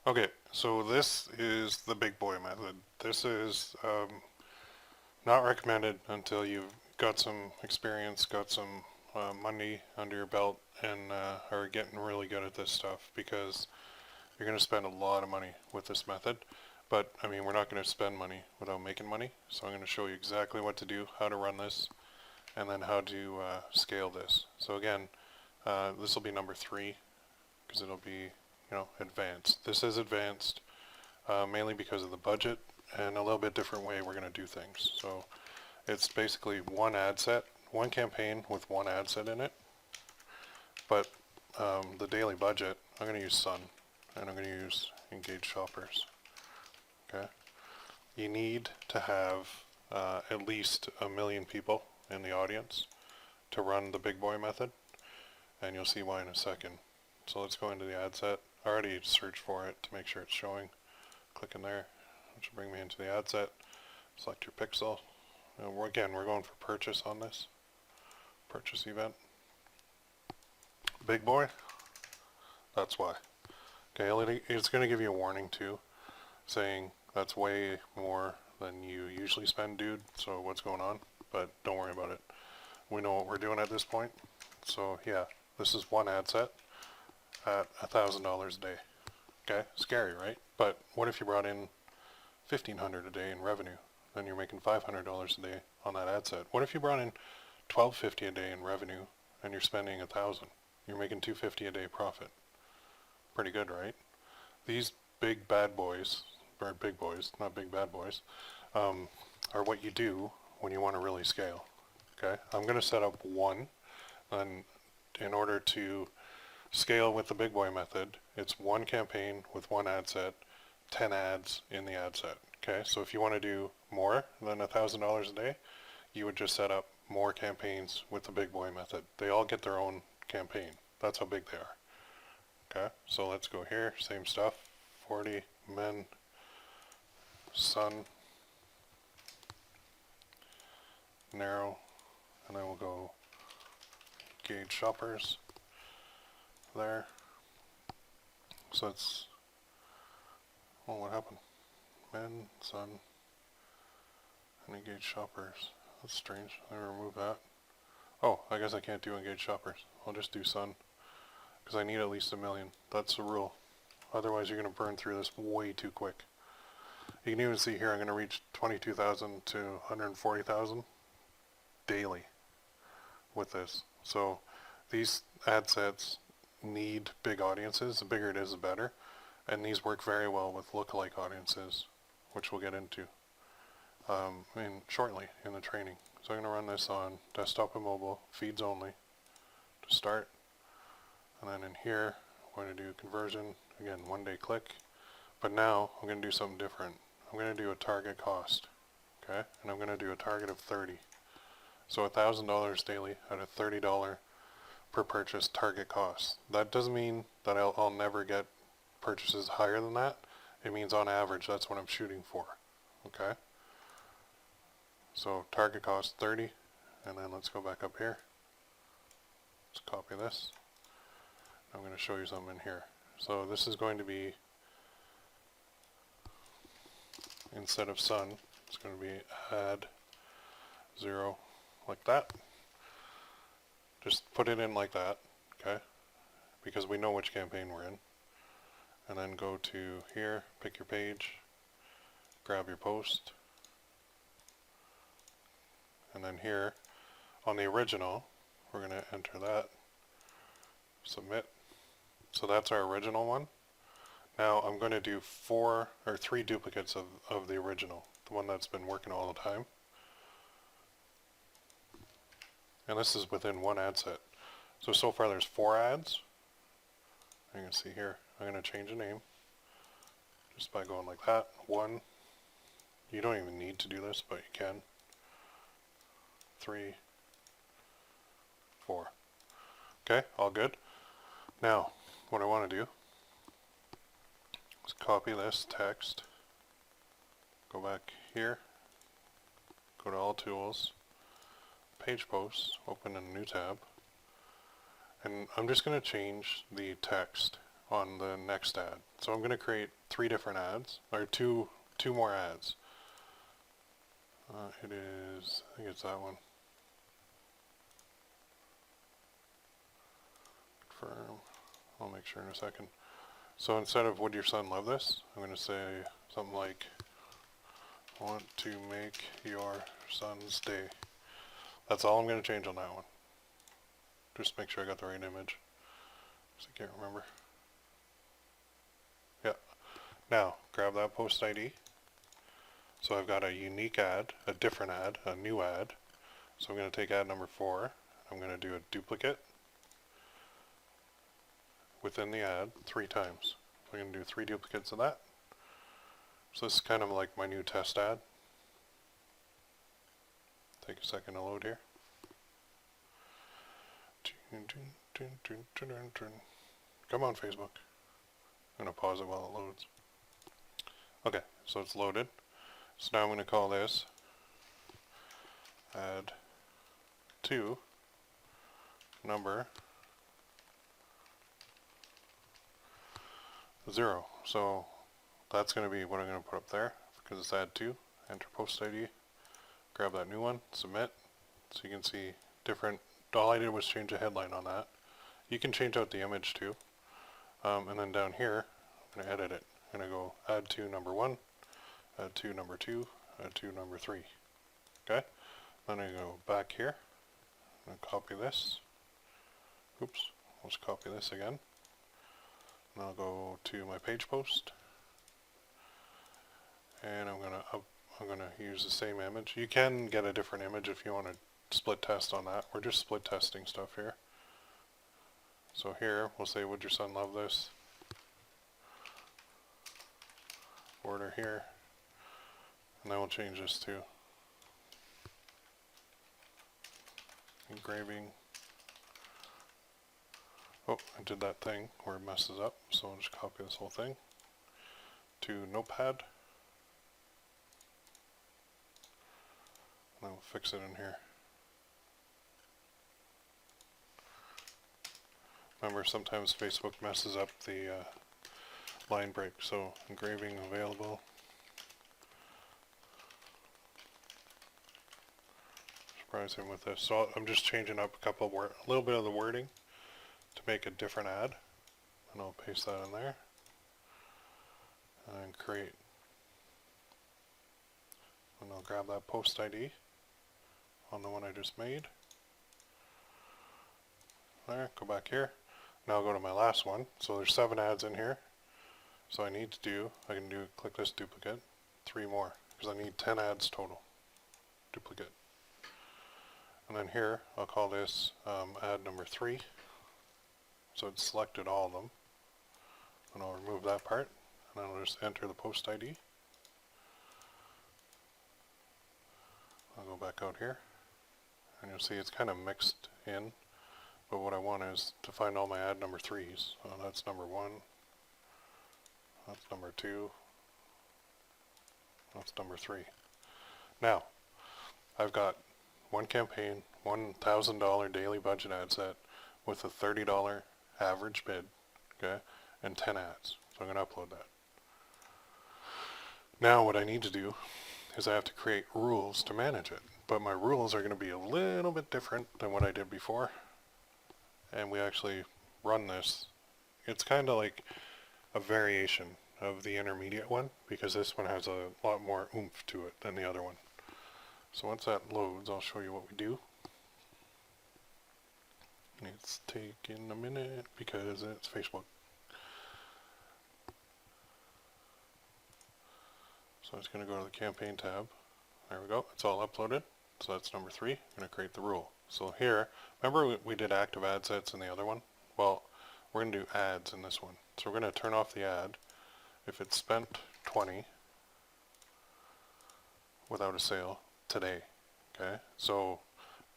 Okay, so this is the big boy method. This is not recommended until you've got some experience, got some money under your belt, and are getting really good at this stuff, because you're going to spend a lot of money with this method. But I mean, we're not going to spend money without making money. So I'm going to show you exactly what to do, how to run this, and then how to scale this. So again, this will be number 3, because it'll be, advanced. This is advanced mainly because of the budget and a little bit different way we're going to do things. So it's basically one ad set, one campaign with one ad set in it. But the daily budget, I'm going to use Sun, and I'm going to use Engaged Shoppers. Okay, you need to have at least 1 million people in the audience to run the big boy method, and you'll see why in a second. So let's go into the ad set. I already searched for it to make sure it's showing. Click in there, which will bring me into the ad set. Select your pixel. And again, we're going for purchase on this. Purchase event. Big boy. That's why. Okay, it's going to give you a warning too, saying that's way more than you usually spend, dude. So what's going on? But don't worry about it. We know what we're doing at this point. So yeah, this is one ad set at $1,000 a day. Okay, scary, right? But what if you brought in $1,500 a day in revenue? Then you're making $500 a day on that ad set. What if you brought in $1,250 a day in revenue and you're spending $1,000? You're making $250 a day profit. Pretty good, right? These big bad boys, or big boys, not big bad boys, are what you do when you want to really scale. Okay, I'm going to set up one, and in order to scale with the big boy method, it's one campaign with one ad set, 10 ads in the ad set. Okay, so if you want to do more than $1,000 a day, you would just set up more campaigns with the big boy method. They all get their own campaign. That's how big they are. Okay, so let's go here, same stuff, 40 men, sun, narrow, and then we'll go gauge shoppers there. So it's, oh, what happened? Men, sun, and engage shoppers. That's strange. Let me remove that. Oh, I guess I can't do engage shoppers. I'll just do sun, because I need at least 1 million. That's the rule. Otherwise you're going to burn through this way too quick. You can even see here I'm going to reach 22,000 to 140,000 daily with this. So these ad sets need big audiences. The bigger it is, the better. And these work very well with lookalike audiences, which we'll get into shortly in the training. So I'm going to run this on desktop and mobile, feeds only, to start. And then in here, I'm going to do conversion, again, 1 day click. But now I'm going to do something different. I'm going to do a target cost, okay? And I'm going to do a target of 30. So $1,000 daily at a $30 per purchase target cost. That doesn't mean that I'll never get purchases higher than that. It means on average that's what I'm shooting for, okay? So target cost 30, and then let's go back up here. Let's copy this. I'm going to show you something in here. So this is going to be, instead of sun, it's going to be add 0 like that. Just put it in like that, okay? Because we know which campaign we're in. And then go to here, pick your page, grab your post. And then here, on the original, we're going to enter that, submit. So that's our original one. Now I'm going to do 3 duplicates of the original, the one that's been working all the time. And this is within one ad set. So far there's 4 ads. You can see here, I'm going to change the name just by going like that. 1. You don't even need to do this, but you can. 3, 4. Okay, all good. Now, what I want to do is copy this text, go back here, go to all tools, page posts, open in a new tab, and I'm just going to change the text on the next ad. So I'm going to create 3 different ads, or two more ads. It is, I think it's that one. Confirm. I'll make sure in a second. So instead of would your son love this, I'm going to say something like, want to make your son's day. That's all I'm going to change on that one. Just make sure I got the right image, because I can't remember. Yeah. Now, grab that post ID. So I've got a unique ad, a different ad, a new ad. So I'm going to take ad number 4. I'm going to do a duplicate within the ad 3 times. I'm going to do 3 duplicates of that. So this is kind of like my new test ad. Take a second to load here. Come on, Facebook. I'm going to pause it while it loads. Okay, so it's loaded. So now I'm going to call this ad 2 number 0. So that's going to be what I'm going to put up there, because it's ad 2. Enter post ID. Grab that new one. Submit. So you can see different. All I did was change the headline on that. You can change out the image too. And then down here, I'm going to edit it. I'm going to go add 2 number 1, add 2 number 2, add 2 number 3. Okay? Then I go back here. I'm going to copy this. Oops. Let's copy this again. And I'll go to my page post. And I'm gonna use the same image. You can get a different image if you want to split test on that. We're just split testing stuff here. So here we'll say, would your son love this? Order here. And then we'll change this to engraving. Oh, I did that thing where it messes up, so I'll just copy this whole thing to Notepad. And then we'll fix it in here. Remember, sometimes Facebook messes up the line break, so engraving available. Surprise him with this. So I'm just changing up a little bit of the wording to make a different ad. And I'll paste that in there. And create. And I'll grab that post ID on the one I just made. There, go back here. Now I'll go to my last one. So there's 7 ads in here. So I can click this duplicate, 3 more, because I need 10 ads total. Duplicate. And then here, I'll call this ad number 3. So it's selected all of them. And I'll remove that part. And then I'll just enter the post ID. I'll go back out here. And you'll see it's kind of mixed in. But what I want is to find all my ad number 3s. So that's number 1. That's number 2. That's number 3. Now, I've got one campaign, $1,000 daily budget ad set with a $30 average bid, okay, and 10 ads. So I'm going to upload that. Now what I need to do is I have to create rules to manage it. But my rules are going to be a little bit different than what I did before. And we actually run this. It's kind of like a variation of the intermediate one, because this one has a lot more oomph to it than the other one. So once that loads, I'll show you what we do. It's taking a minute because it's Facebook. So it's going to go to the campaign tab. There we go. It's all uploaded. So that's number 3. I'm going to create the rule. So here, remember we did active ad sets in the other one? Well, we're going to do ads in this one. So we're going to turn off the ad if it's spent 20 without a sale today. Okay, so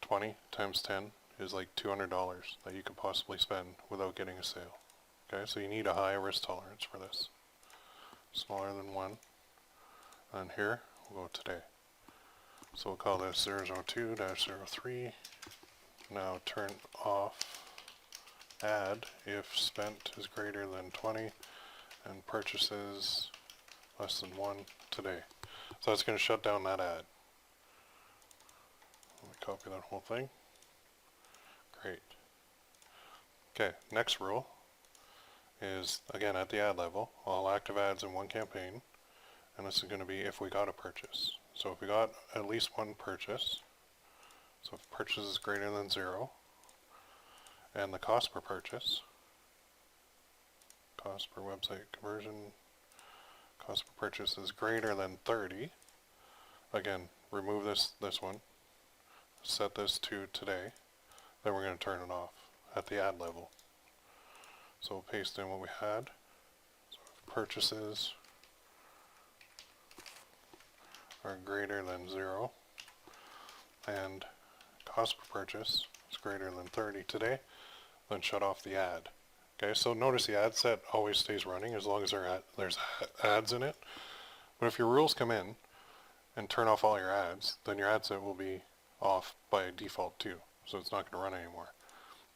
20 times 10 is like $200 that you could possibly spend without getting a sale. Okay, so you need a high risk tolerance for this. Smaller than 1. And here, we'll go today. So we'll call this 002-03. Now turn off Add if spent is greater than 20 and purchases less than 1 today. So that's going to shut down that ad. Let me copy that whole thing. Great. Okay, next rule is, again, at the ad level, all active ads in one campaign, and this is going to be if we got a purchase. So if we got at least one purchase, so if purchase is greater than 0, and the cost per purchase, cost per website conversion, cost per purchase is greater than 30, again, remove this one, set this to today, then we're going to turn it off at the ad level. So we'll paste in what we had. So if purchases are greater than 0 and cost per purchase is greater than 30 today, then shut off the ad. Okay, so notice the ad set always stays running as long as there's ads in it. But if your rules come in and turn off all your ads, then your ad set will be off by default too. So it's not going to run anymore.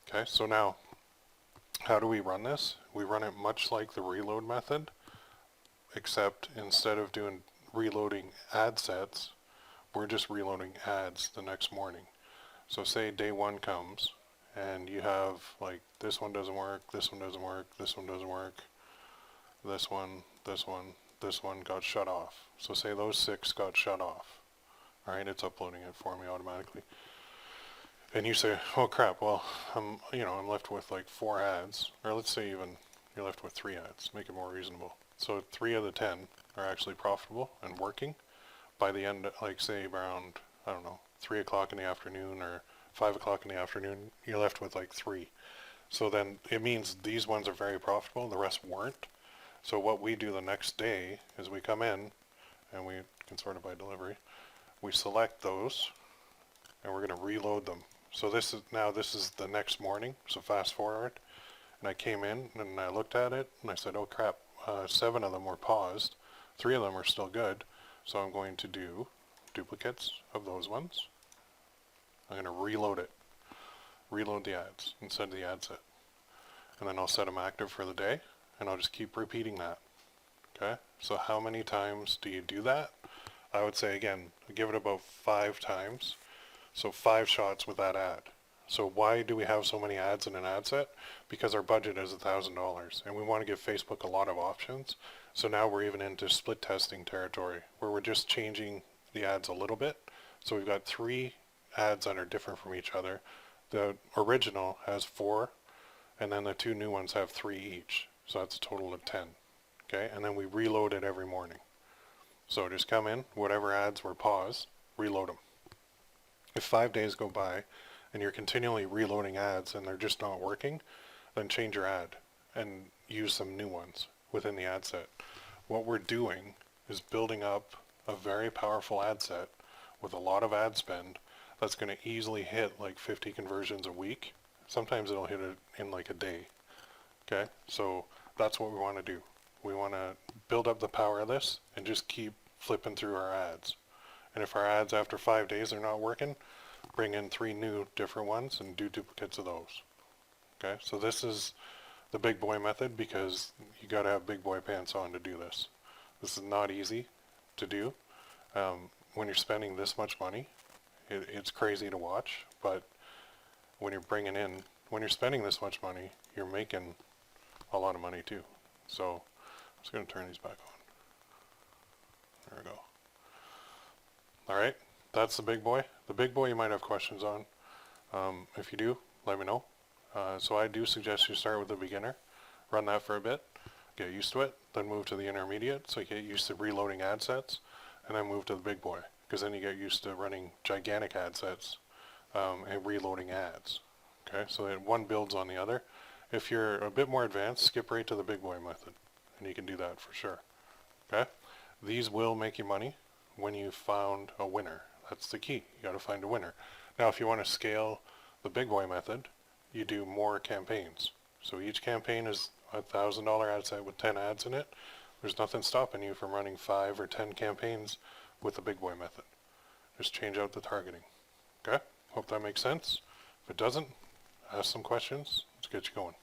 Okay, so now how do we run this? We run it much like the reload method, except instead of doing reloading ad sets, we're just reloading ads the next morning. So say day 1 comes and you have like this one doesn't work, this one doesn't work, this one doesn't work, this one got shut off. So say those 6 got shut off. Alright, it's uploading it for me automatically. And you say, oh crap, well, I'm left with like 4 ads, or let's say even you're left with 3 ads, make it more reasonable. So 3 of the 10 are actually profitable and working. By the end, like say around, I don't know, 3 o'clock in the afternoon or 5 o'clock in the afternoon, you're left with like 3. So then it means these ones are very profitable, the rest weren't. So what we do the next day is we come in and we can sort it by delivery. We select those and we're going to reload them. So this is the next morning, so fast forward, and I came in and I looked at it and I said, oh crap, 7 of them were paused, 3 of them are still good, so I'm going to do duplicates of those ones. I'm going to reload it, reload the ads instead of the ad set, and then I'll set them active for the day, and I'll just keep repeating that. Okay, so how many times do you do that? I would say, again, give it about 5 times. So 5 shots with that ad. So why do we have so many ads in an ad set? Because our budget is $1,000 and we want to give Facebook a lot of options. So now we're even into split testing territory where we're just changing the ads a little bit. So we've got 3 ads that are different from each other. The original has 4 and then the 2 new ones have 3 each. So that's a total of 10. Okay, and then we reload it every morning. So just come in, whatever ads were paused, reload them. If 5 days go by and you're continually reloading ads and they're just not working, then change your ad and use some new ones within the ad set. What we're doing is building up a very powerful ad set with a lot of ad spend that's going to easily hit like 50 conversions a week. Sometimes it'll hit it in like a day. Okay, so that's what we want to do. We want to build up the power of this and just keep flipping through our ads. And if our ads after 5 days are not working, bring in 3 new different ones and do duplicates of those. Okay, so this is the big boy method because you got to have big boy pants on to do this. This is not easy to do. When you're spending this much money, it's crazy to watch, but when you're spending this much money, you're making a lot of money too. So I'm just going to turn these back on. There we go. Alright, that's the big boy. The big boy you might have questions on. If you do, let me know. So I do suggest you start with the beginner. Run that for a bit. Get used to it. Then move to the intermediate. So you get used to reloading ad sets. And then move to the big boy. Because then you get used to running gigantic ad sets and reloading ads. Okay, so one builds on the other. If you're a bit more advanced, skip right to the big boy method. And you can do that for sure. Okay, these will make you money when you found a winner. That's the key. You got to find a winner. Now, if you want to scale the big boy method, you do more campaigns. So each campaign is $1,000 ad set with 10 ads in it. There's nothing stopping you from running 5 or 10 campaigns with the big boy method. Just change out the targeting. Okay? Hope that makes sense. If it doesn't, ask some questions. Let's get you going.